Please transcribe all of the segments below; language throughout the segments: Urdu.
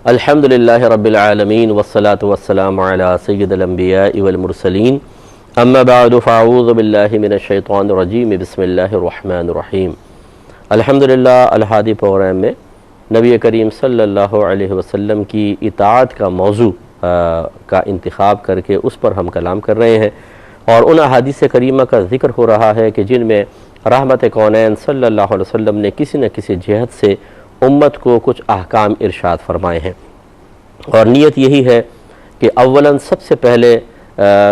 الحمدللہ رب العالمین والصلاة والسلام علی سید الانبیاء والمرسلین اما بعد فاعوذ باللہ من الشیطان الرجیم بسم اللہ الرحمن الرحیم۔ الحمدللہ الہادی پروگرام میں نبی کریم صلی اللہ علیہ وسلم کی اطاعت کا موضوع کا انتخاب کر کے اس پر ہم کلام کر رہے ہیں، اور ان احادیث کریمہ کا ذکر ہو رہا ہے کہ جن میں رحمت کونین صلی اللہ علیہ وسلم نے کسی نہ کسی جہت سے امت کو کچھ احکام ارشاد فرمائے ہیں، اور نیت یہی ہے کہ اولاً سب سے پہلے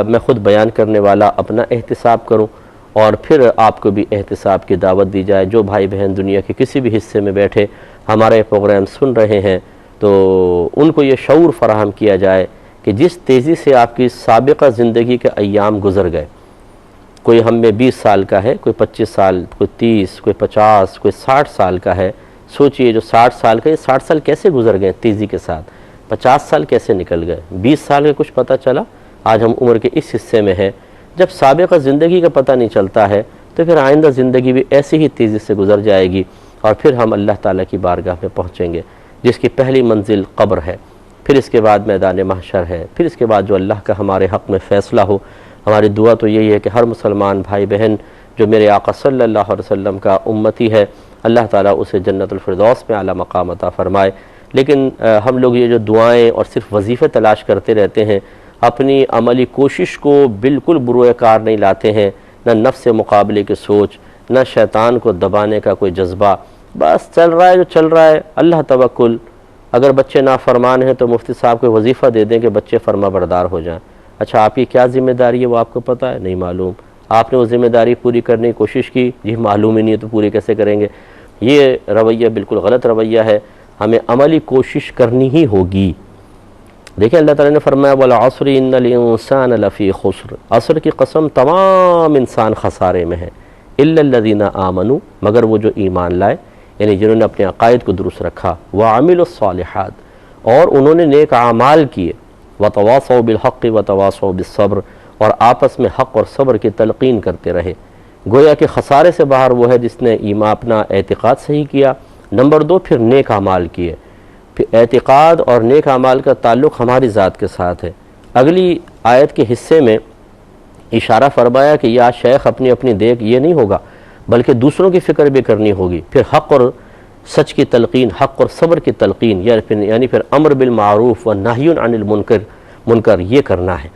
میں خود بیان کرنے والا اپنا احتساب کروں، اور پھر آپ کو بھی احتساب کی دعوت دی جائے۔ جو بھائی بہن دنیا کے کسی بھی حصے میں بیٹھے ہمارے پروگرام سن رہے ہیں تو ان کو یہ شعور فراہم کیا جائے کہ جس تیزی سے آپ کی سابقہ زندگی کے ایام گزر گئے، کوئی ہم میں 20 سال کا ہے، کوئی 25 سال، کوئی 30، کوئی 50، کوئی 60 سال کا ہے۔ سوچئے جو 60 سال کا، یہ 60 سال کیسے گزر گئے تیزی کے ساتھ، 50 سال کیسے نکل گئے، 20 سال کا کچھ پتہ چلا، آج ہم عمر کے اس حصے میں ہیں۔ جب سابقہ زندگی کا پتہ نہیں چلتا ہے تو پھر آئندہ زندگی بھی ایسی ہی تیزی سے گزر جائے گی، اور پھر ہم اللہ تعالیٰ کی بارگاہ میں پہنچیں گے، جس کی پہلی منزل قبر ہے، پھر اس کے بعد میدان محشر ہے، پھر اس کے بعد جو اللہ کا ہمارے حق میں فیصلہ ہو۔ ہماری دعا تو یہی ہے کہ ہر مسلمان بھائی بہن جو میرے آقا صلی اللہ علیہ وسلم کا امتی ہے، اللہ تعالیٰ اسے جنت الفردوس میں اعلیٰ مقام عطا فرمائے۔ لیکن ہم لوگ یہ جو دعائیں اور صرف وظیفے تلاش کرتے رہتے ہیں، اپنی عملی کوشش کو بالکل بروئے کار نہیں لاتے ہیں، نہ نفس مقابلے کی سوچ، نہ شیطان کو دبانے کا کوئی جذبہ، بس چل رہا ہے جو چل رہا ہے، اللہ توکل۔ اگر بچے نافرمان ہیں تو مفتی صاحب کو وظیفہ دے دیں کہ بچے فرما بردار ہو جائیں۔ اچھا آپ کی کیا ذمہ داری ہے وہ آپ کو پتہ ہے؟ نہیں معلوم۔ آپ نے وہ ذمہ داری پوری کرنے کی کوشش کی، یہ معلوم ہی نہیں ہے تو پوری کیسے کریں گے؟ یہ رویہ بالکل غلط رویہ ہے، ہمیں عملی کوشش کرنی ہی ہوگی۔ دیکھیں اللہ تعالیٰ نے فرمایا وَالْعَصْرِ إِنَّ الْإِنسَانَ لَفِي خُسْرٍ، عصر کی قسم تمام انسان خسارے میں ہے، إِلَّا الَّذِينَ آمَنُوا، مگر وہ جو ایمان لائے، یعنی جنہوں نے اپنے عقائد کو درست رکھا، وَعَمِلُوا الصَّالِحَاتِ، اور انہوں نے نیک اعمال کیے، وَتَوَاصَوْا بِالْحَقِّ وَتَوَاصَوْا بِالصَّبْرِ، اور آپس میں حق اور صبر کی تلقین کرتے رہے۔ گویا کہ خسارے سے باہر وہ ہے جس نے ایمان اپنا اعتقاد صحیح کیا، نمبر 2 پھر نیک اعمال کیے۔ پھر اعتقاد اور نیک اعمال کا تعلق ہماری ذات کے ساتھ ہے۔ اگلی آیت کے حصے میں اشارہ فرمایا کہ یا شیخ اپنی اپنی دیکھ یہ نہیں ہوگا، بلکہ دوسروں کی فکر بھی کرنی ہوگی، پھر حق اور سچ کی تلقین، حق اور صبر کی تلقین، یعنی پھر امر بالمعروف و نہی عن المنکر یہ کرنا ہے۔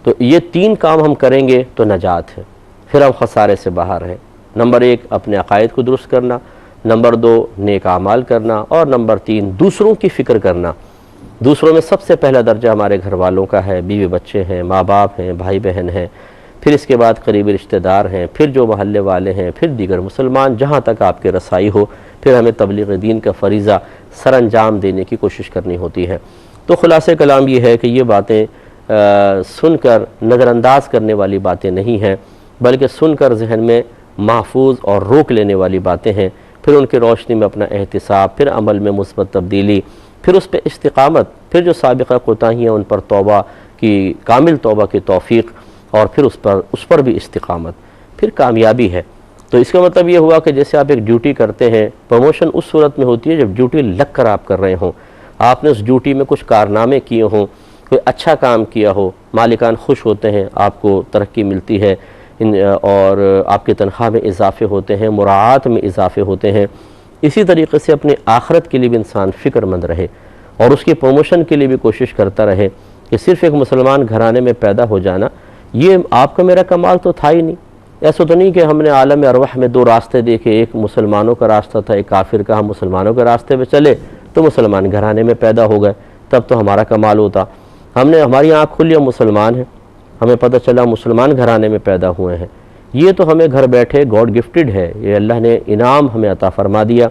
تو یہ 3 کام ہم کریں گے تو نجات ہے، پھر ہم خسارے سے باہر ہیں۔ نمبر 1 اپنے عقائد کو درست کرنا، نمبر 2 نیک اعمال کرنا، اور نمبر 3 دوسروں کی فکر کرنا۔ دوسروں میں سب سے پہلا درجہ ہمارے گھر والوں کا ہے، بیوی بچے ہیں، ماں باپ ہیں، بھائی بہن ہیں، پھر اس کے بعد قریبی رشتہ دار ہیں، پھر جو محلے والے ہیں، پھر دیگر مسلمان، جہاں تک آپ کے رسائی ہو، پھر ہمیں تبلیغ دین کا فریضہ سر انجام دینے کی کوشش کرنی ہوتی ہے۔ تو خلاصہ کلام یہ ہے کہ یہ باتیں سن کر نظر انداز کرنے والی باتیں نہیں ہیں، بلکہ سن کر ذہن میں محفوظ اور روک لینے والی باتیں ہیں، پھر ان کی روشنی میں اپنا احتساب، پھر عمل میں مثبت تبدیلی، پھر اس پہ استقامت، پھر جو سابقہ کوتاہیاں ان پر توبہ کی، کامل توبہ کی توفیق، اور پھر اس پر بھی استقامت، پھر کامیابی ہے۔ تو اس کا مطلب یہ ہوا کہ جیسے آپ ایک ڈیوٹی کرتے ہیں، پروموشن اس صورت میں ہوتی ہے جب ڈیوٹی لگ کر آپ کر رہے ہوں، آپ نے اس ڈیوٹی میں کچھ کارنامے کیے ہوں، کوئی اچھا کام کیا ہو، مالکان خوش ہوتے ہیں، آپ کو ترقی ملتی ہے، اور آپ کی تنخواہ میں اضافے ہوتے ہیں، مراعات میں اضافے ہوتے ہیں۔ اسی طریقے سے اپنے آخرت کے لیے بھی انسان فکر مند رہے، اور اس کی پروموشن کے لیے بھی کوشش کرتا رہے کہ صرف ایک مسلمان گھرانے میں پیدا ہو جانا یہ آپ کا میرا کمال تو تھا ہی نہیں۔ ایسا تو نہیں کہ ہم نے عالم ارواح میں 2 راستے دیکھے، ایک مسلمانوں کا راستہ تھا، ایک کافر کا، ہم مسلمانوں کے راستے پہ چلے تو مسلمان گھرانے میں پیدا ہو گئے، تب تو ہمارا کمال ہوتا۔ ہماری آنکھ کھلی، ہم مسلمان ہیں، ہمیں پتہ چلا مسلمان گھرانے میں پیدا ہوئے ہیں، یہ تو ہمیں گھر بیٹھے گاڈ گفٹڈ ہے، یہ اللہ نے انعام ہمیں عطا فرما دیا۔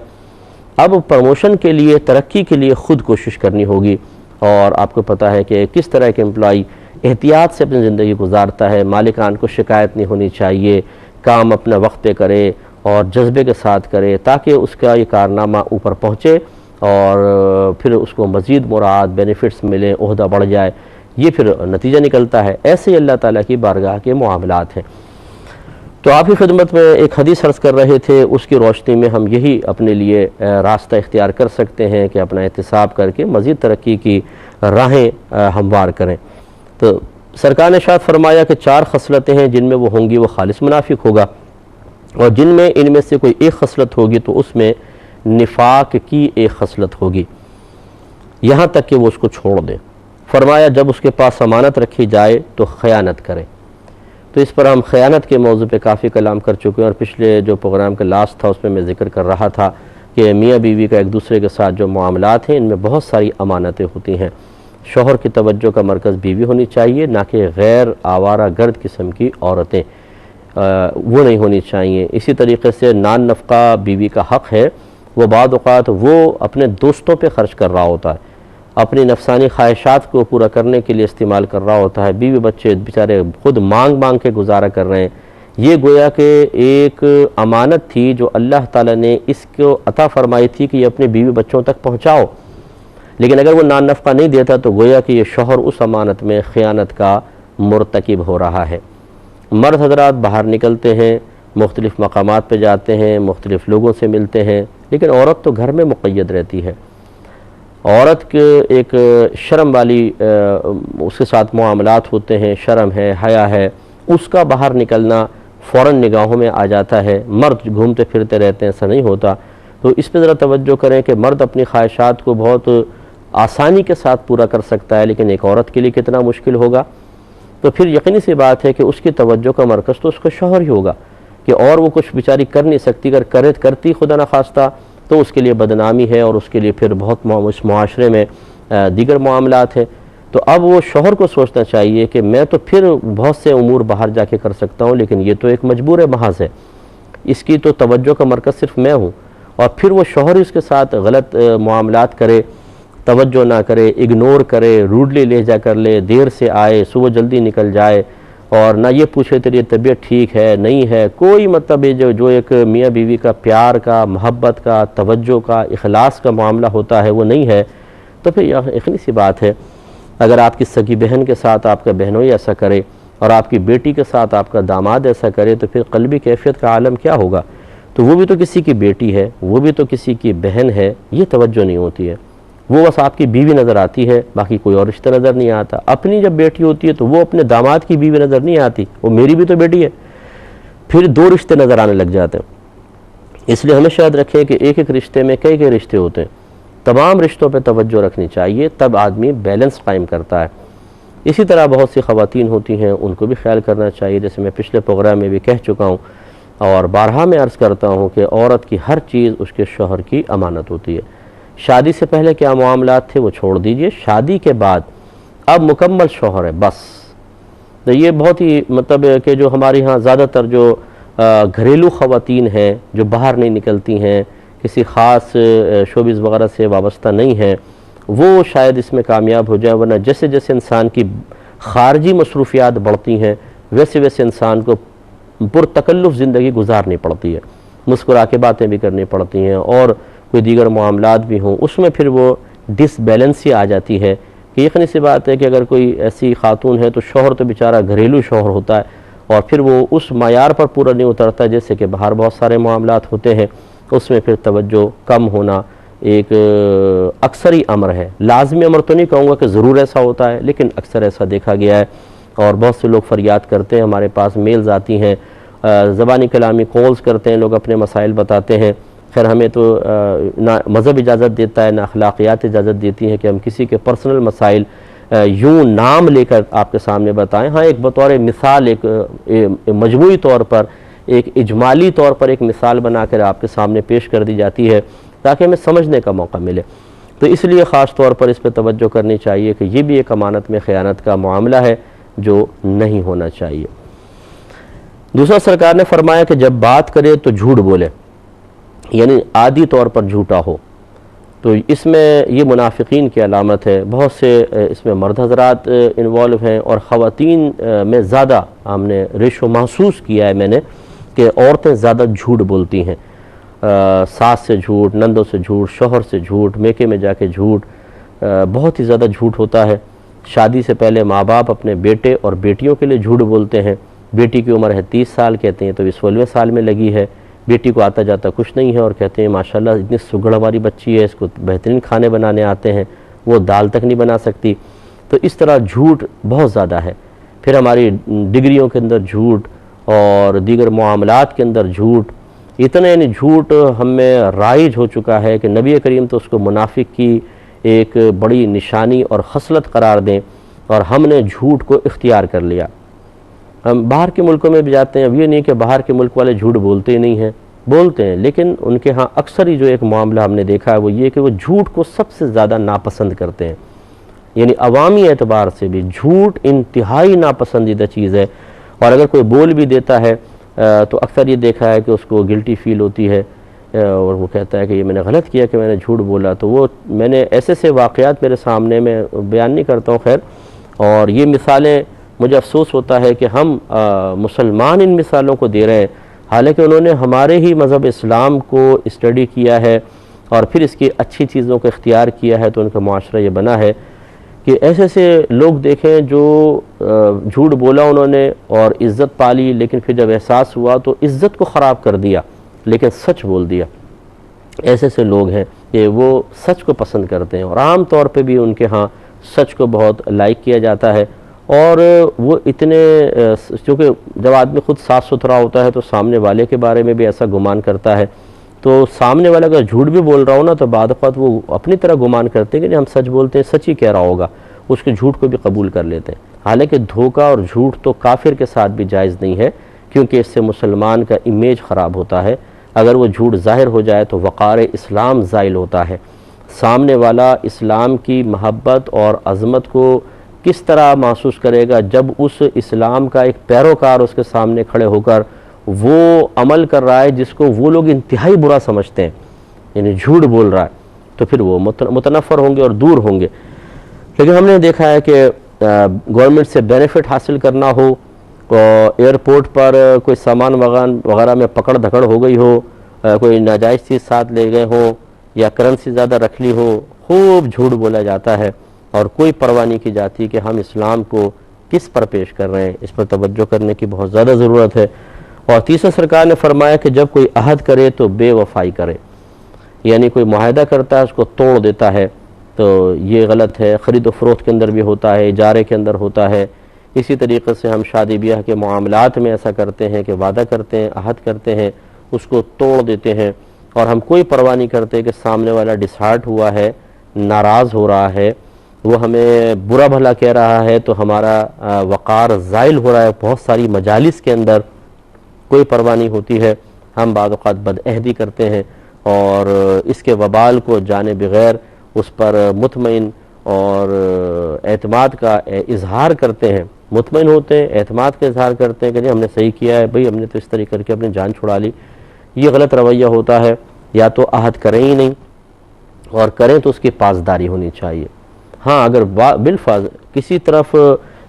اب پروموشن کے لیے، ترقی کے لیے خود کوشش کرنی ہوگی، اور آپ کو پتہ ہے کہ کس طرح کے امپلائی احتیاط سے اپنی زندگی گزارتا ہے، مالکان کو شکایت نہیں ہونی چاہیے، کام اپنا وقت پہ کرے اور جذبے کے ساتھ کرے تاکہ اس کا یہ کارنامہ اوپر پہنچے، اور پھر اس کو مزید مراعات، بینیفٹس ملیں، عہدہ بڑھ جائے، یہ پھر نتیجہ نکلتا ہے۔ ایسے ہی اللہ تعالیٰ کی بارگاہ کے معاملات ہیں۔ تو آپ کی خدمت میں ایک حدیث عرض کر رہے تھے، اس کی روشنی میں ہم یہی اپنے لیے راستہ اختیار کر سکتے ہیں کہ اپنا احتساب کر کے مزید ترقی کی راہیں ہموار کریں۔ تو سرکار نے ارشاد فرمایا کہ 4 خصلتیں ہیں جن میں وہ ہوں گی وہ خالص منافق ہوگا، اور جن میں ان میں سے کوئی ایک خصلت ہوگی تو اس میں نفاق کی ایک خصلت ہوگی، یہاں تک کہ وہ اس کو چھوڑ دے۔ فرمایا جب اس کے پاس امانت رکھی جائے تو خیانت کرے۔ تو اس پر ہم خیانت کے موضوع پہ کافی کلام کر چکے ہیں، اور پچھلے جو پروگرام کا لاسٹ تھا اس میں ذکر کر رہا تھا کہ میاں بیوی کا ایک دوسرے کے ساتھ جو معاملات ہیں ان میں بہت ساری امانتیں ہوتی ہیں۔ شوہر کی توجہ کا مرکز بیوی ہونی چاہیے، نہ کہ غیر آوارہ گرد قسم کی عورتیں، وہ نہیں ہونی چاہیے۔ اسی طریقے سے نان نفقہ بیوی کا حق ہے، وہ بعض اوقات وہ اپنے دوستوں پہ خرچ کر رہا ہوتا ہے، اپنی نفسانی خواہشات کو پورا کرنے کے لیے استعمال کر رہا ہوتا ہے، بیوی بچے بیچارے خود مانگ مانگ کے گزارا کر رہے ہیں۔ یہ گویا کہ ایک امانت تھی جو اللہ تعالیٰ نے اس کو عطا فرمائی تھی کہ یہ اپنے بیوی بچوں تک پہنچاؤ، لیکن اگر وہ نان نفقہ نہیں دیتا تو گویا کہ یہ شوہر اس امانت میں خیانت کا مرتکب ہو رہا ہے۔ مرد حضرات باہر نکلتے ہیں، مختلف مقامات پہ جاتے ہیں، مختلف لوگوں سے ملتے ہیں، لیکن عورت تو گھر میں مقید رہتی ہے۔ عورت کے ایک شرم والی اس کے ساتھ معاملات ہوتے ہیں، شرم ہے، حیا ہے، اس کا باہر نکلنا فوراً نگاہوں میں آ جاتا ہے۔ مرد گھومتے پھرتے رہتے ہیں، ایسا نہیں ہوتا۔ تو اس پہ ذرا توجہ کریں کہ مرد اپنی خواہشات کو بہت آسانی کے ساتھ پورا کر سکتا ہے، لیکن ایک عورت کے لیے کتنا مشکل ہوگا۔ تو پھر یقینی سی بات ہے کہ اس کی توجہ کا مرکز تو اس کا شوہر ہی ہوگا، کہ اور وہ کچھ بیچاری کر نہیں سکتی، اگر کرتی خدا نخواستہ تو اس کے لیے بدنامی ہے، اور اس کے لیے پھر بہت اس معاشرے میں دیگر معاملات ہیں۔ تو اب وہ شوہر کو سوچنا چاہیے کہ میں تو پھر بہت سے امور باہر جا کے کر سکتا ہوں، لیکن یہ تو ایک مجبور محض ہے، اس کی تو توجہ کا مرکز صرف میں ہوں، اور پھر وہ شوہر اس کے ساتھ غلط معاملات کرے، توجہ نہ کرے، اگنور کرے، روڈلی لہجہ کر لے، دیر سے آئے، صبح جلدی نکل جائے، اور نہ یہ پوچھے تیری طبیعت ٹھیک ہے نہیں ہے، کوئی مطلب جو ایک میاں بیوی کا پیار کا، محبت کا، توجہ کا، اخلاص کا معاملہ ہوتا ہے وہ نہیں ہے، تو پھر یقینی سی بات ہے اگر آپ کی سگی بہن کے ساتھ آپ کا بہنوئی ایسا کرے، اور آپ کی بیٹی کے ساتھ آپ کا داماد ایسا کرے، تو پھر قلبی کیفیت کا عالم کیا ہوگا؟ تو وہ بھی تو کسی کی بیٹی ہے، وہ بھی تو کسی کی بہن ہے، یہ توجہ نہیں ہوتی ہے۔ وہ بس آپ کی بیوی نظر آتی ہے، باقی کوئی اور رشتہ نظر نہیں آتا۔ اپنی جب بیٹی ہوتی ہے تو وہ اپنے داماد کی بیوی نظر نہیں آتی، وہ میری بھی تو بیٹی ہے، پھر 2 رشتے نظر آنے لگ جاتے ہیں۔ اس لیے ہمیشہ یاد رکھیں کہ ایک رشتے میں کئی رشتے ہوتے ہیں، تمام رشتوں پہ توجہ رکھنی چاہیے، تب آدمی بیلنس قائم کرتا ہے۔ اسی طرح بہت سی خواتین ہوتی ہیں، ان کو بھی خیال کرنا چاہیے، جیسے میں پچھلے پروگرام میں بھی کہہ چکا ہوں، اور بارہا میں عرض کرتا ہوں کہ عورت کی ہر چیز اس کے شوہر کی امانت ہوتی ہے۔ شادی سے پہلے کیا معاملات تھے وہ چھوڑ دیجئے، شادی کے بعد اب مکمل شوہر ہے بس۔ تو یہ بہت ہی مطلب کہ جو ہمارے ہاں زیادہ تر جو گھریلو خواتین ہیں جو باہر نہیں نکلتی ہیں، کسی خاص شوبز وغیرہ سے وابستہ نہیں ہیں، وہ شاید اس میں کامیاب ہو جائیں، ورنہ جیسے جیسے انسان کی خارجی مصروفیات بڑھتی ہیں ویسے ویسے انسان کو پرتکلف زندگی گزارنی پڑتی ہے، مسکرا کے باتیں بھی کرنی پڑتی ہیں، اور کوئی دیگر معاملات بھی ہوں، اس میں پھر وہ ڈس بیلنسی آ جاتی ہے۔ کہ یقینی سی بات ہے کہ اگر کوئی ایسی خاتون ہے تو شوہر تو بیچارہ گھریلو شوہر ہوتا ہے، اور پھر وہ اس معیار پر پورا نہیں اترتا جیسے کہ باہر بہت سارے معاملات ہوتے ہیں، اس میں پھر توجہ کم ہونا ایک اکثری امر ہے۔ لازمی امر تو نہیں کہوں گا کہ ضرور ایسا ہوتا ہے، لیکن اکثر ایسا دیکھا گیا ہے، اور بہت سے لوگ فریاد کرتے ہیں، ہمارے پاس میلز آتی ہیں، زبانی کلامی کالز کرتے ہیں، لوگ اپنے مسائل بتاتے ہیں۔ خیر ہمیں تو نہ مذہب اجازت دیتا ہے نہ اخلاقیات اجازت دیتی ہیں کہ ہم کسی کے پرسنل مسائل یوں نام لے کر آپ کے سامنے بتائیں۔ ہاں ایک بطور مثال، ایک مجموعی طور پر، ایک اجمالی طور پر ایک مثال بنا کر آپ کے سامنے پیش کر دی جاتی ہے تاکہ ہمیں سمجھنے کا موقع ملے۔ تو اس لیے خاص طور پر اس پہ توجہ کرنی چاہیے کہ یہ بھی ایک امانت میں خیانت کا معاملہ ہے جو نہیں ہونا چاہیے۔ دوسرا سرکار نے فرمایا کہ جب بات کرے تو جھوٹ بولے، یعنی عادی طور پر جھوٹا ہو۔ تو اس میں یہ منافقین کی علامت ہے۔ بہت سے اس میں مرد حضرات انوالو ہیں، اور خواتین میں زیادہ ہم نے ریشو محسوس کیا ہے میں نے کہ عورتیں زیادہ جھوٹ بولتی ہیں، ساس سے جھوٹ، نندوں سے جھوٹ، شوہر سے جھوٹ، میکے میں جا کے جھوٹ، بہت ہی زیادہ جھوٹ ہوتا ہے۔ شادی سے پہلے ماں باپ اپنے بیٹے اور بیٹیوں کے لیے جھوٹ بولتے ہیں، بیٹی کی عمر ہے 30 سال، کہتے ہیں تو 16ویں سال میں لگی ہے، بیٹی کو آتا جاتا کچھ نہیں ہے، اور کہتے ہیں ماشاءاللہ اتنی سگڑ ہماری بچی ہے، اس کو بہترین کھانے بنانے آتے ہیں، وہ دال تک نہیں بنا سکتی۔ تو اس طرح جھوٹ بہت زیادہ ہے۔ پھر ہماری ڈگریوں کے اندر جھوٹ اور دیگر معاملات کے اندر جھوٹ، اتنا یعنی جھوٹ ہم میں رائج ہو چکا ہے کہ نبی کریم تو اس کو منافق کی ایک بڑی نشانی اور خصلت قرار دیں، اور ہم نے جھوٹ کو اختیار کر لیا۔ ہم باہر کے ملکوں میں بھی جاتے ہیں، اب یہ نہیں کہ باہر کے ملک والے جھوٹ بولتے ہی نہیں ہیں، بولتے ہیں، لیکن ان کے ہاں اکثر ہی جو ایک معاملہ ہم نے دیکھا ہے وہ یہ کہ وہ جھوٹ کو سب سے زیادہ ناپسند کرتے ہیں، یعنی عوامی اعتبار سے بھی جھوٹ انتہائی ناپسندیدہ چیز ہے، اور اگر کوئی بول بھی دیتا ہے تو اکثر یہ دیکھا ہے کہ اس کو گلٹی فیل ہوتی ہے، اور وہ کہتا ہے کہ یہ میں نے غلط کیا کہ میں نے جھوٹ بولا۔ تو وہ میں نے ایسے واقعات میرے سامنے، میں بیان نہیں کرتا ہوں خیر، اور یہ مثالیں مجھے افسوس ہوتا ہے کہ ہم مسلمان ان مثالوں کو دے رہے ہیں، حالانکہ انہوں نے ہمارے ہی مذہب اسلام کو اسٹڈی کیا ہے اور پھر اس کی اچھی چیزوں کو اختیار کیا ہے، تو ان کا معاشرہ یہ بنا ہے کہ ایسے لوگ دیکھیں جو جھوٹ بولا انہوں نے اور عزت پالی، لیکن پھر جب احساس ہوا تو عزت کو خراب کر دیا لیکن سچ بول دیا۔ ایسے لوگ ہیں کہ وہ سچ کو پسند کرتے ہیں، اور عام طور پہ بھی ان کے ہاں سچ کو بہت لائک کیا جاتا ہے، اور وہ اتنے چونکہ جب آدمی خود صاف ستھرا ہوتا ہے تو سامنے والے کے بارے میں بھی ایسا گمان کرتا ہے، تو سامنے والا اگر جھوٹ بھی بول رہا ہو نا تو بعد اوقات وہ اپنی طرح گمان کرتے ہیں کہ ہم سچ بولتے ہیں، سچ ہی کہہ رہا ہوگا، اس کے جھوٹ کو بھی قبول کر لیتے ہیں۔ حالانکہ دھوکہ اور جھوٹ تو کافر کے ساتھ بھی جائز نہیں ہے، کیونکہ اس سے مسلمان کا امیج خراب ہوتا ہے۔ اگر وہ جھوٹ ظاہر ہو جائے تو وقار اسلام زائل ہوتا ہے۔ سامنے والا اسلام کی محبت اور عظمت کو کس طرح محسوس کرے گا جب اس اسلام کا ایک پیروکار اس کے سامنے کھڑے ہو کر وہ عمل کر رہا ہے جس کو وہ لوگ انتہائی برا سمجھتے ہیں، یعنی جھوٹ بول رہا ہے، تو پھر وہ متنفر ہوں گے اور دور ہوں گے۔ لیکن ہم نے دیکھا ہے کہ گورنمنٹ سے بینیفٹ حاصل کرنا ہو، ایئرپورٹ پر کوئی سامان وغیرہ میں پکڑ دھکڑ ہو گئی ہو، کوئی ناجائز چیز ساتھ لے گئے ہوں یا کرنسی زیادہ رکھ لی ہو، خوب جھوٹ بولا جاتا ہے اور کوئی پرواہ نہیں کی جاتی کہ ہم اسلام کو کس پر پیش کر رہے ہیں۔ اس پر توجہ کرنے کی بہت زیادہ ضرورت ہے۔ اور تیسرا سرکار نے فرمایا کہ جب کوئی عہد کرے تو بے وفائی کرے، یعنی کوئی معاہدہ کرتا ہے اس کو توڑ دیتا ہے، تو یہ غلط ہے۔ خرید و فروخت کے اندر بھی ہوتا ہے، اجارے کے اندر ہوتا ہے، اسی طریقے سے ہم شادی بیاہ کے معاملات میں ایسا کرتے ہیں کہ وعدہ کرتے ہیں، عہد کرتے ہیں، اس کو توڑ دیتے ہیں، اور ہم کوئی پرواہ نہیں کرتے کہ سامنے والا ڈسہارٹ ہوا ہے، ناراض ہو رہا ہے، وہ ہمیں برا بھلا کہہ رہا ہے تو ہمارا وقار زائل ہو رہا ہے۔ بہت ساری مجالس کے اندر کوئی پرواہ نہیں ہوتی ہے، ہم بعض اوقات بدعہدی کرتے ہیں اور اس کے وبال کو جانے بغیر اس پر مطمئن اور اعتماد کا اظہار کرتے ہیں، مطمئن ہوتے ہیں، اعتماد کا اظہار کرتے ہیں کہ ہم نے صحیح کیا ہے بھئی، ہم نے تو اس طریقے کر کے اپنی جان چھڑا لی۔ یہ غلط رویہ ہوتا ہے، یا تو عہد کریں ہی نہیں، اور کریں تو اس کی پاسداری ہونی چاہیے۔ ہاں اگر بالفرض کسی طرف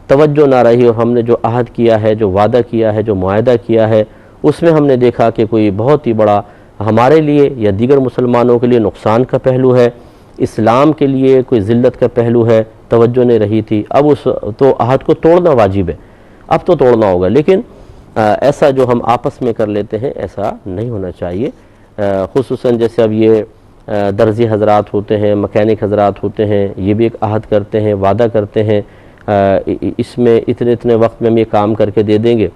توجہ نہ رہی اور ہم نے جو عہد کیا ہے، جو وعدہ کیا ہے، جو معاہدہ کیا ہے، اس میں ہم نے دیکھا کہ کوئی بہت ہی بڑا ہمارے لیے یا دیگر مسلمانوں کے لیے نقصان کا پہلو ہے، اسلام کے لیے کوئی ذلت کا پہلو ہے، توجہ نہیں رہی تھی، اب اس تو عہد کو توڑنا واجب ہے، اب تو توڑنا ہوگا۔ لیکن ایسا جو ہم آپس میں کر لیتے ہیں ایسا نہیں ہونا چاہیے، خصوصاً جیسے اب یہ درزی حضرات ہوتے ہیں، مکینک حضرات ہوتے ہیں، یہ بھی ایک عہد کرتے ہیں، وعدہ کرتے ہیں اس میں اتنے وقت میں ہم یہ کام کر کے دے دیں گے،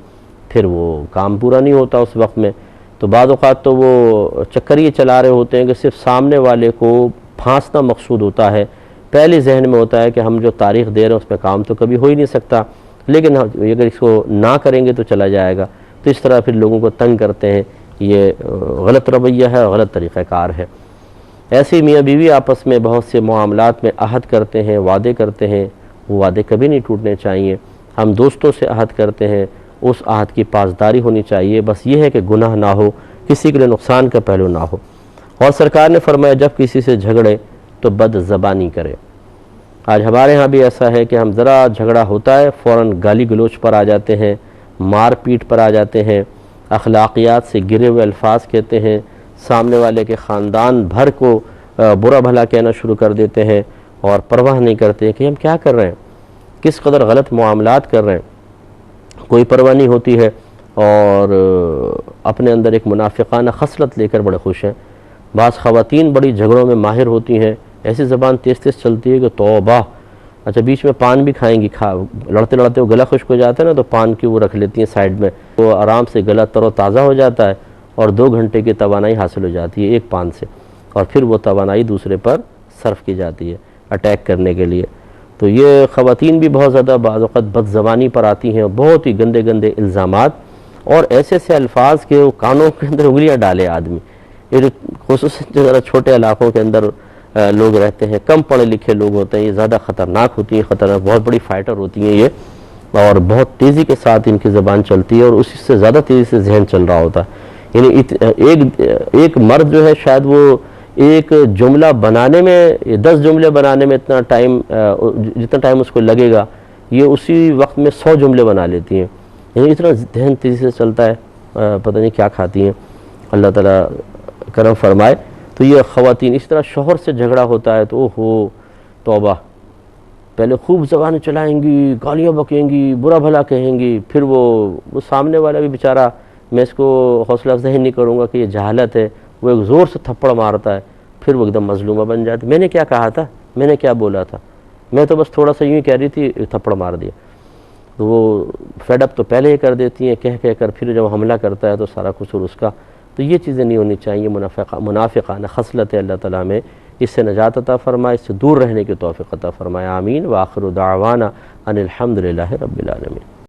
پھر وہ کام پورا نہیں ہوتا اس وقت میں، تو بعض اوقات تو وہ چکر یہ چلا رہے ہوتے ہیں کہ صرف سامنے والے کو پھانسنا مقصود ہوتا ہے، پہلے ذہن میں ہوتا ہے کہ ہم جو تاریخ دے رہے ہیں اس پہ کام تو کبھی ہو ہی نہیں سکتا، لیکن اگر اس کو نہ کریں گے تو چلا جائے گا، تو اس طرح پھر لوگوں کو تنگ کرتے ہیں۔ یہ غلط رویہ ہے اور غلط طریقہ کار ہے۔ ایسے ہی میاں بیوی آپس میں بہت سے معاملات میں عہد کرتے ہیں، وعدے کرتے ہیں، وہ وعدے کبھی نہیں ٹوٹنے چاہیے۔ ہم دوستوں سے عہد کرتے ہیں، اس عہد کی پاسداری ہونی چاہیے، بس یہ ہے کہ گناہ نہ ہو، کسی کے لیے نقصان کا پہلو نہ ہو۔ اور سرکار نے فرمایا جب کسی سے جھگڑے تو بد زبانی کرے۔ آج ہمارے ہاں بھی ایسا ہے کہ ہم ذرا جھگڑا ہوتا ہے فوراً گالی گلوچ پر آ جاتے ہیں، مار پیٹ پر آ جاتے ہیں، اخلاقیات سے گرے ہوئے الفاظ کہتے ہیں، سامنے والے کے خاندان بھر کو برا بھلا کہنا شروع کر دیتے ہیں، اور پرواہ نہیں کرتے کہ ہم کیا کر رہے ہیں، کس قدر غلط معاملات کر رہے ہیں۔ کوئی پرواہ نہیں ہوتی ہے، اور اپنے اندر ایک منافقانہ خصلت لے کر بڑے خوش ہیں۔ بعض خواتین بڑی جھگڑوں میں ماہر ہوتی ہیں، ایسی زبان تیز تیز چلتی ہے کہ توبہ، اچھا بیچ میں پان بھی کھائیں گی، لڑتے لڑتے وہ گلا خشک ہو جاتا ہے نا، تو پان کی وہ رکھ لیتی ہیں سائیڈ میں، تو آرام سے گلا تر و تازہ ہو جاتا ہے، اور 2 گھنٹے کی توانائی حاصل ہو جاتی ہے ایک پان سے، اور پھر وہ توانائی دوسرے پر صرف کی جاتی ہے اٹیک کرنے کے لیے۔ تو یہ خواتین بھی بہت زیادہ بعض اوقات بد زبانی پر آتی ہیں، بہت ہی گندے گندے الزامات اور ایسے ایسے الفاظ کے وہ کانوں کے اندر انگلیاں ڈالے آدمی۔ یہ خصوصاً جو ذرا چھوٹے علاقوں کے اندر لوگ رہتے ہیں، کم پڑھے لکھے لوگ ہوتے ہیں، یہ زیادہ خطرناک ہوتی ہیں، خطرناک بہت بڑی فائٹر ہوتی ہیں یہ، اور بہت تیزی کے ساتھ ان کی زبان چلتی ہے، اور اسی سے زیادہ تیزی سے ذہن چل رہا ہوتا ہے۔ یعنی ایک مرد جو ہے شاید وہ ایک جملہ بنانے میں 10 جملے بنانے میں اتنا ٹائم جتنا ٹائم اس کو لگے گا، یہ اسی وقت میں 100 جملے بنا لیتی ہیں۔ یعنی اتنا ذہن تیزی سے چلتا ہے، پتہ نہیں کیا کھاتی ہیں، اللہ تعالیٰ کرم فرمائے۔ تو یہ خواتین اس طرح شوہر سے جھگڑا ہوتا ہے تو اوہو توبہ، پہلے خوب زبانیں چلائیں گی، گالیاں بکیں گی، برا بھلا کہیں گی، پھر وہ سامنے والا بھی بیچارہ، میں اس کو حوصلہ افزائی نہیں کروں گا کہ یہ جہالت ہے، وہ ایک زور سے تھپڑ مارتا ہے، پھر وہ ایک دم مظلومہ بن جاتی، میں نے کیا کہا تھا، میں نے کیا بولا تھا، میں تو بس تھوڑا سا یوں ہی کہہ رہی تھی، تھپڑ مار دیا۔ تو وہ فیڈ اپ تو پہلے ہی کر دیتی ہیں کہہ کہہ کر، پھر جب حملہ کرتا ہے تو سارا قصور اس کا۔ تو یہ چیزیں نہیں ہونی چاہیے، منافقانہ خصلت ہے، اللہ تعالیٰ میں اس سے نجات عطا فرمائے، اس سے دور رہنے کی توفیق عطا فرمائے، آمین۔ وآخر دعوانا ان الحمد للہ رب العالمین۔